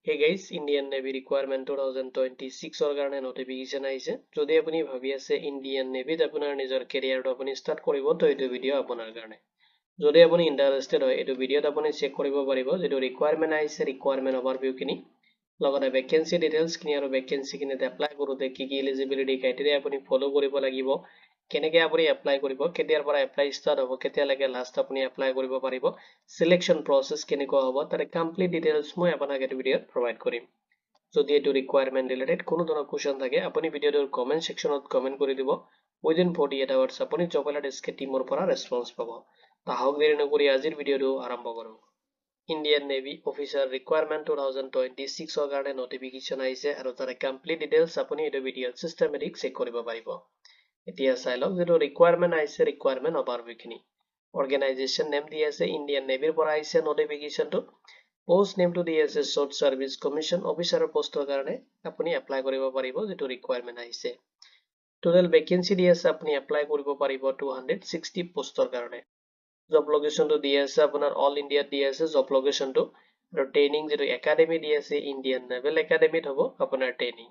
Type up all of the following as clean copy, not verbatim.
Hey guys, Indian Navy requirement 2026 or কাৰণে notification আহিছে যদি আপুনি ভাবি আছে Indian Navy ত আপোনাৰ নিজৰ career আপুনি start কৰিব তো এইটো ভিডিও আপোনাৰ কাৰণে যদি আপুনি interested হয় এইটো ভিডিওত আপুনি চেক কৰিব পাৰিব যেটো requirement আহিছে requirement overview খিনি লগতে vacancy details খিনি আৰু vacancy খিনিত apply কৰোতে কি কি eligibility criteria আপুনি follow কৰিব লাগিব কেনেকৈ আপুনি এপ্লাই কৰিব কেতিয়াৰ পৰা এপ্লাই ষ্টাৰ্ট হ'ব কেতিয়ালৈকে লাষ্ট আপুনি এপ্লাই কৰিব পাৰিব সিলেকশন প্ৰসেস কেনেকুৱা হ'ব তাৰে কমপ্লিট ডিটেইলছ মই আপোনাক এই ভিডিওত প্ৰভাইড কৰিম যদি এটো ৰিকুৱাৰমেন্ট ৰিলেটেড কোনো ধৰণৰ কোৱেশ্চন থাকে আপুনি ভিডিওটোৰ কমেন্ট সেকশনত কমেন্ট কৰি দিব উইদিন 48 আৱাৰ্ছ আপুনি জব এলাৰ্ট টিমৰ পৰা ৰেছপন্স পাব তাহক দেৰি নকৰি আজিৰ ভিডিওটো আৰম্ভ কৰো Indian Navy Officer Requirement 2026 ৰ কাৰণে notification আহিছে আৰু তাৰে কমপ্লিট ডিটেইলছ আপুনি এই ভিডিওত সিস্টেমেটিক চেক কৰিব পাৰিব এতিয়া চাই লওক যেটো ৰিকুৱাৰমেন্ট আহিছে ৰিকুৱাৰমেন্ট overview খিনি অৰ্গেনাইজেচন নেম দি আছে ইণ্ডিয়ান নেভিৰ পৰা আহিছে নোটিফিকেশনটো পোষ্ট নেমটো দি আছে শৰ্ট সাৰ্ভিস কমিশন অফিচাৰৰ পোষ্টৰ কাৰণে আপুনি এপ্লাই কৰিব পাৰিব যেটো ৰিকুৱাৰমেন্ট আহিছে টোটাল ভেকেন্সি দি আছে আপুনি এপ্লাই কৰিব পাৰিব 260 পোষ্টৰ কাৰণে জব লোকেশনটো দি আছে আপোনাৰ অল ইণ্ডিয়াত দি আছে জব লোকেশনটো আৰু ট্ৰেইনিং যেটো একাডেমি দি আছে ইণ্ডিয়ান নেভেল একাডেমিত হ'ব আপোনাৰ ট্ৰেইনিং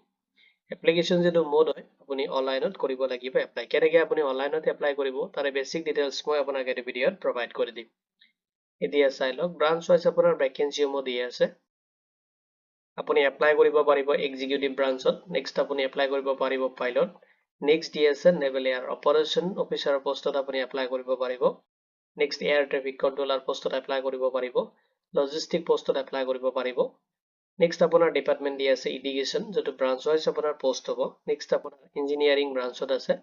এপ্লিকেশন যেটো মোড হয় আপুনি অনলাইনত কৰিব লাগিব এপ্লাই কেনেকৈ আপুনি অনলাইনত এপ্লাই কৰিব তাৰে বেসিক ডিটেইলছ মই আপোনাক এই ভিডিওত প্ৰভাইড কৰি দিম এতিয়া চাই লওক ব্ৰাঞ্চ ওয়াইজ আপোনাৰ ভ্যাকেন্সি মো দি আছে আপুনি এপ্লাই কৰিব পাৰিব এক্সিকিউটিভ ব্ৰাঞ্চত নেক্সট আপুনি এপ্লাই কৰিব পাৰিব পাইলট নেক্সট দি আছে নেভেল এয়াৰ অপাৰেশন অফিচাৰ পোষ্টত আপুনি এপ্লাই কৰিব পাৰিব নেক্সট এয়াৰ ট্ৰাফিক কন্ট্ৰোলাৰ পোষ্টত এপ্লাই কৰিব পাৰিব লজিষ্টিক পোষ্টত এপ্লাই কৰিব পাৰিব নেক্সট আপোনাৰ ডিপাৰ্টমেন্ট দি আছে ইৰিগেশ্যন যেটো ব্ৰাঞ্চ ওয়াইজ আপোনাৰ পোষ্ট হ'ব নেক্সট আপোনাৰ ইঞ্জিনিয়াৰিং ব্ৰাঞ্চত আছে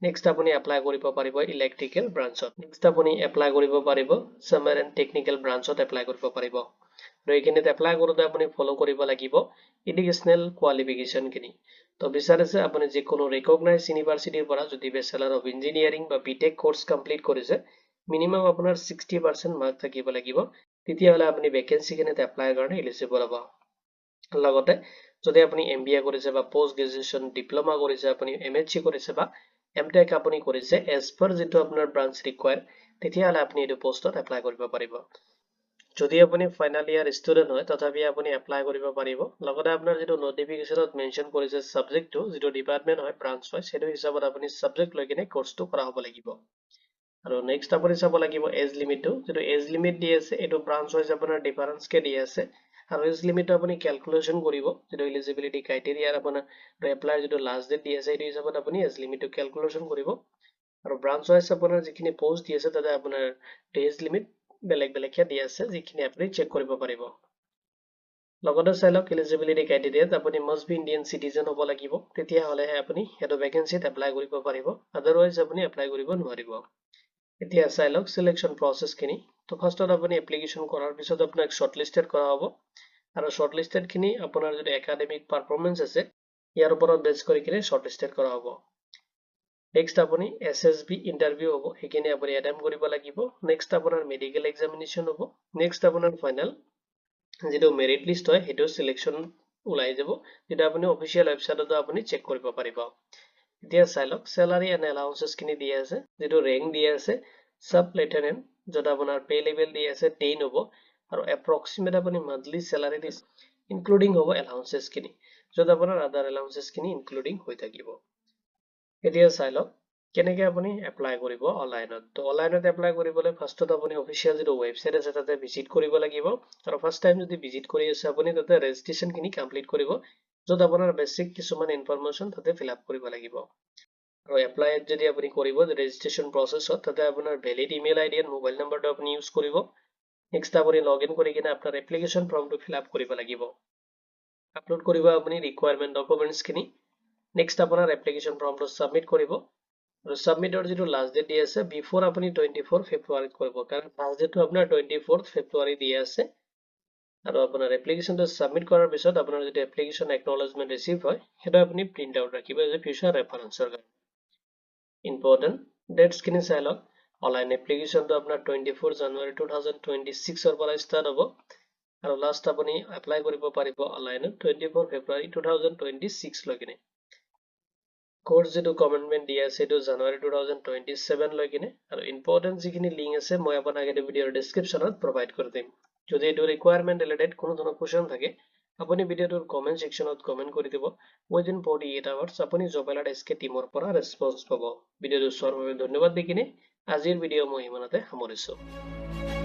নেক্সট আপুনি এপ্লাই কৰিব পাৰিব ইলেক্ট্ৰিকেল ব্ৰাঞ্চত নেক্সট আপুনি এপ্লাই কৰিব পাৰিব সামাৰ এণ্ড টেকনিক্যাল ব্ৰাঞ্চত এপ্লাই কৰিব পাৰিব আৰু এইখিনিত এপ্লাই কৰোতে আপুনি ফলো কৰিব লাগিব এডুকেশনাল কোৱালিফিকেশন খিনি তো বিচাৰিছে আপুনি যিকোনো ৰিকগনাইজ ইউনিভাৰ্সিটিৰ পৰা যদি বেচেলাৰ অফ ইঞ্জিনিয়াৰিং বা বিটেক কোৰ্স কমপ্লিট কৰিছে মিনিমাম আপোনাৰ 60% মাৰ্ক থাকিব লাগিব তেতিয়াহলে আপুনি ভ্যাকেন্সি খিনিত এপ্লাই কাৰণে এলিজিবল হ'ব লগতে যদি আপুনি এমবিএ কৰিছে বা পোষ্ট গ্ৰেজুৱেচন ডিপ্লোমা কৰিছে আপুনি এমএসসি কৰিছে বা এমটেক আপুনি কৰিছে এজ পাৰ যেটো আপোনাৰ ব্ৰাঞ্চ ৰিকুৱায়াৰ তেতিয়াহলে আপুনি এই পোষ্টত এপ্লাই কৰিব পাৰিব যদি আপুনি ফাইনাল ইয়াৰ ষ্টুডেন্ট হয় তথাপি আপুনি এপ্লাই কৰিব পাৰিব লগতে আপোনাৰ যেটো নোটিফিকেশনত মেনশন কৰিছে সাবজেক্টটো যেটো ডিপাৰ্টমেন্ট হয় ব্ৰাঞ্চ হয় সেটো হিচাপত আপুনি সাবজেক্ট লৈ কিনে কোৰ্সটো কৰা হ'ব লাগিব আৰু নেক্সট আপুনি চাব লাগিব এজ লিমিটটো যেটো এজ লিমিট দি আছে এটো ব্ৰাঞ্চ ওয়াইজ আপোনাৰ ডিফাৰেন্স কে দি আছে আৰু এজ লিমিট আপুনি ক্যালকুলেশন কৰিব যেটো এলিজিবিলিটি ক্ৰাইটেৰিয়া আপোনাৰ এপ্লাই যেটো লাষ্ট ডেট দি আছে এই হিচাপত আপুনি এজ লিমিটটো ক্যালকুলেশন কৰিব আৰু ব্ৰাঞ্চ ওয়াইজ আপোনাৰ যিখিনি পোষ্ট দি আছে তাতে আপোনাৰ এজ লিমিট বেলেগ বেলেগকে দি আছে যিখিনি আপুনি চেক কৰিব পাৰিব লগতে চাই লওক এলিজিবিলিটি ক্ৰাইটেৰিয়াত আপুনি মাষ্ট বি ইণ্ডিয়ান সিটিজেন হ'ব লাগিব তেতিয়া হলেহে আপুনি হেটো ভ্যাকেন্সিত এপ্লাই কৰিব পাৰিব আদাৰৱাইজ আপুনি এপ্লাই কৰিব নোৱাৰিব এতিয়া চাই লওক সিলেকশন প্ৰসেস খিনি তো ফাৰ্স্টত আপুনি এপ্লিকেশন কৰাৰ পিছত আপোনাক শৰ্টলিস্টেড কৰা হ'ব আৰু শৰ্টলিস্টেড খিনি আপোনাৰ যদি একাডেমিক পাৰফৰম্যান্স আছে ইয়াৰ ওপৰত বেস কৰি কিনে শৰ্টলিস্টেড কৰা হ'ব নেক্সট আপুনি এসএসবি ইন্টাৰভিউ হ'ব হেখিনি আপুনি এটেম্প কৰিব লাগিব নেক্সট আপোনাৰ মেডিকেল এক্সামিনেশন হ'ব নেক্সট আপোনাৰ ফাইনাল যেটো মেৰিট লিষ্ট হয় হেটো সিলেকশন ওলাই যাব যেটা আপুনি অফিচিয়েল ওয়েবসাইটতো আপুনি চেক কৰিব পাৰিব এতিয়া চাই লওক স্যালাৰি এণ্ড এলাউন্সেস খিনি দি আছে যেটো ৰেংক দি আছে সাব লেফটেনেন্ট যেটা আপোনাৰ পে লেভেল দি আছে 10 হ'ব আৰু এপ্ৰক্সিমেট আপুনি মান্থলি স্যালাৰি দিছ ইনক্লুডিং হ'ব এলাউন্সেস খিনি যত আপোনাৰ আদাৰ এলাউন্সেস খিনি ইনক্লুডিং হৈ থাকিব এতিয়া চাই লওক কেনেকৈ আপুনি এপ্লাই কৰিব অনলাইনত তো অনলাইনত এপ্লাই কৰিবলৈ ফাৰ্স্টত আপুনি অফিচিয়েল যেটো ওয়েবসাইট আছে তাতে ভিজিট কৰিব লাগিব আৰু ফাৰ্স্ট টাইম যদি ভিজিট কৰি আছে আপুনি তাতে ৰেজিষ্ট্ৰেচন খিনি কমপ্লিট কৰিব যত আপোনাৰ বেসিক কিছুমান ইনফৰমেশন তাতে ফিল আপ কৰিব লাগিব আৰু এপ্লাই যদি আপুনি কৰিব ৰেজিষ্ট্ৰেচন প্ৰসেসত তাতে আপোনাৰ ভ্যালিড ইমেইল আইডি আৰু মোবাইল নম্বৰটো আপুনি ইউজ কৰিব নেক্সট আপুনি লগইন কৰি কিনে আপোনাৰ এপ্লিকেশন ফৰ্মটো ফিল আপ কৰিব লাগিব আপলোড কৰিব আপুনি ৰিকুৱাৰমেন্ট ডকুমেন্টছ খিনি নেক্সট আপোনাৰ এপ্লিকেশন ফৰ্মটো সাবমিট কৰিব আৰু সাবমিটৰ যেটো লাষ্ট ডেট দি আছে বিফোৰ আপুনি 24 ফেব্ৰুৱাৰীত কৰিব কাৰণ লাষ্ট ডেটটো আপোনাৰ 24 ফেব্ৰুৱাৰী দি আছে আৰু আপোনাৰ এপ্লিকেশনটো সাবমিট কৰাৰ পিছত আপোনাৰ যেটো এপ্লিকেশন একনলেজমেন্ট ৰিসিভ হয় হেটো আপুনি প্ৰিন্ট আউট ৰাখিব এজ ফিউচাৰ ৰেফাৰেন্সৰ কাৰণে ইম্পৰ্টেন্ট ডেটস খিনি চাই লওক অনলাইন এপ্লিকেশনটো আপোনাৰ 24 জানুৱাৰী 2026 ৰ পৰা ষ্টাৰ্ট হ'ব আৰু লাষ্ট আপুনি এপ্লাই কৰিব পাৰিব অনলাইনত 24 ফেব্ৰুৱাৰী 2026 লৈকে কোৰ্স যেটো কমেন্টমেন্ট দি আছে এটো জানুৱাৰী 2027 লৈকে আৰু ইম্পৰ্টেন্ট যিখিনি লিংক আছে মই আপোনাক এই ভিডিওৰ ডেসক্ৰিপচনত প্ৰভাইড কৰি দিম যদি এটো ৰিকুৱাৰমেন্ট ৰিলেটেড কোনো ধৰণৰ কোৱেশ্চন থাকে আপুনি ভিডিঅ'টোৰ কমেন্ট সেকশনত কমেন্ট কৰি দিব within 48 hours আপুনি জব এলাৰ্ট SK টিমৰ পৰা ৰেছপন্স পাব ভিডিঅ'টো চোৱাৰ বাবে ধন্যবাদ দি কিনে আজিৰ ভিডিঅ' মই ইমানতে সামৰিছো